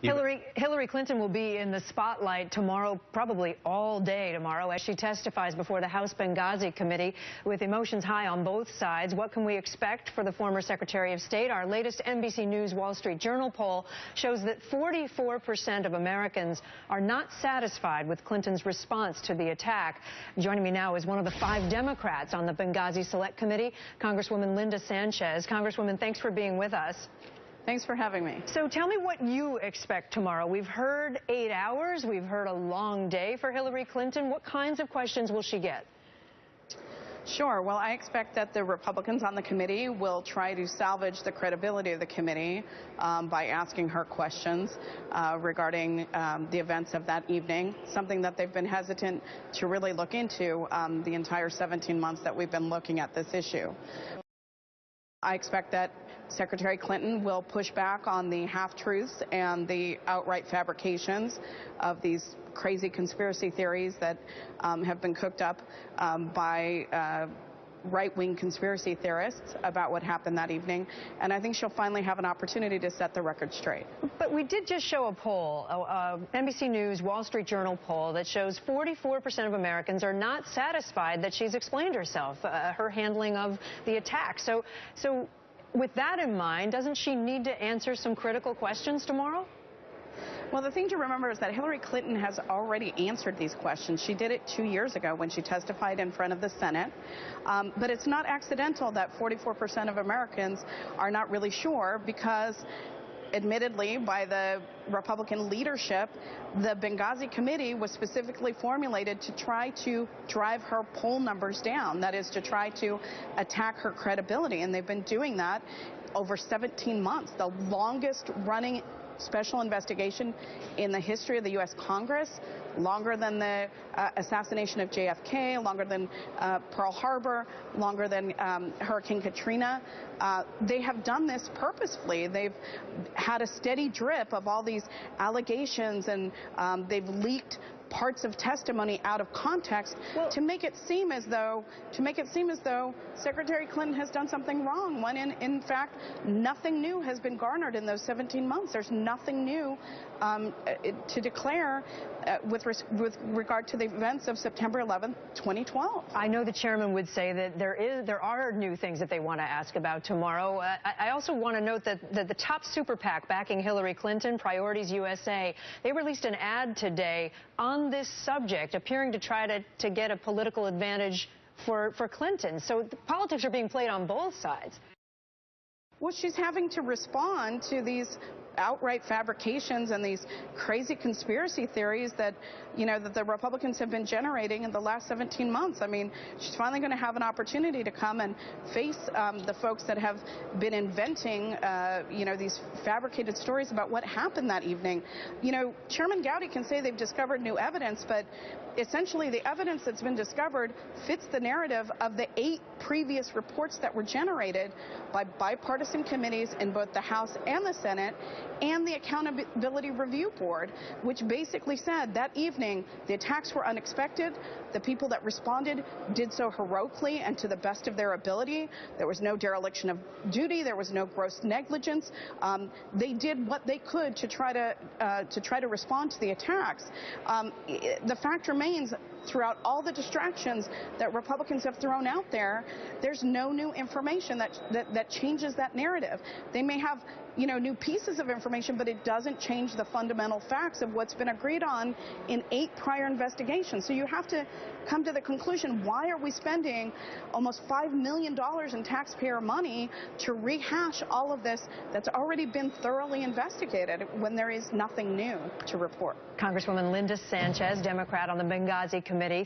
Hillary Clinton will be in the spotlight tomorrow, probably all day tomorrow, as she testifies before the House Benghazi committee with emotions high on both sides. What can we expect for the former Secretary of State? Our latest NBC News Wall Street Journal poll shows that 44% of Americans are not satisfied with Clinton's response to the attack. Joining me now is one of the 5 Democrats on the Benghazi Select Committee, Congresswoman Linda Sánchez. Congresswoman, thanks for being with us. Thanks for having me. So tell me what you expect tomorrow. We've heard 8 hours. We've heard a long day for Hillary Clinton. What kinds of questions will she get? Sure. Well, I expect that the Republicans on the committee will try to salvage the credibility of the committee by asking her questions regarding the events of that evening, something that they've been hesitant to really look into the entire 17 months that we've been looking at this issue. I expect that Secretary Clinton will push back on the half-truths and the outright fabrications of these crazy conspiracy theories that have been cooked up by right-wing conspiracy theorists about what happened that evening, and I think she'll finally have an opportunity to set the record straight. But we did just show a poll, NBC News Wall Street Journal poll, that shows 44% of Americans are not satisfied that she's explained herself, her handling of the attack. So with that in mind, doesn't she need to answer some critical questions tomorrow? Well, the thing to remember is that Hillary Clinton has already answered these questions. She did it 2 years ago when she testified in front of the Senate. But it's not accidental that 44% of Americans are not really sure because, admittedly, by the Republican leadership, the Benghazi committee was specifically formulated to try to drive her poll numbers down. That is, to try to attack her credibility. And they've been doing that over 17 months, the longest running special investigation in the history of the U.S. Congress, longer than the assassination of JFK, longer than Pearl Harbor, longer than Hurricane Katrina. They have done this purposefully. They've had a steady drip of all these allegations, and they've leaked parts of testimony out of context to make it seem as though Secretary Clinton has done something wrong, when in fact nothing new has been garnered in those 17 months. There's nothing new to declare with regard to the events of September 11th, 2012. I know the chairman would say that there are new things that they want to ask about tomorrow. I also want to note that the top super PAC backing Hillary Clinton, Priorities USA, they released an ad today on this subject, appearing to try to get a political advantage for Clinton. So the politics are being played on both sides. Well, she's having to respond to these outright fabrications and these crazy conspiracy theories that, that the Republicans have been generating in the last 17 months. I mean, she's finally going to have an opportunity to come and face the folks that have been inventing, these fabricated stories about what happened that evening. Chairman Gowdy can say they've discovered new evidence, but essentially the evidence that's been discovered fits the narrative of the 8 previous reports that were generated by bipartisan committees in both the House and the Senate, and the Accountability Review Board, which basically said that evening the attacks were unexpected. The people that responded did so heroically and to the best of their ability. There was no dereliction of duty. There was no gross negligence. They did what they could to try to respond to the attacks. The fact remains, throughout all the distractions that Republicans have thrown out there, there's no new information that changes that narrative. They may have new pieces of information, but it doesn't change the fundamental facts of what's been agreed on in 8 prior investigations. So you have to come to the conclusion, why are we spending almost $5 million in taxpayer money to rehash all of this that's already been thoroughly investigated when there is nothing new to report? Congresswoman Linda Sánchez, Democrat on the Benghazi committee.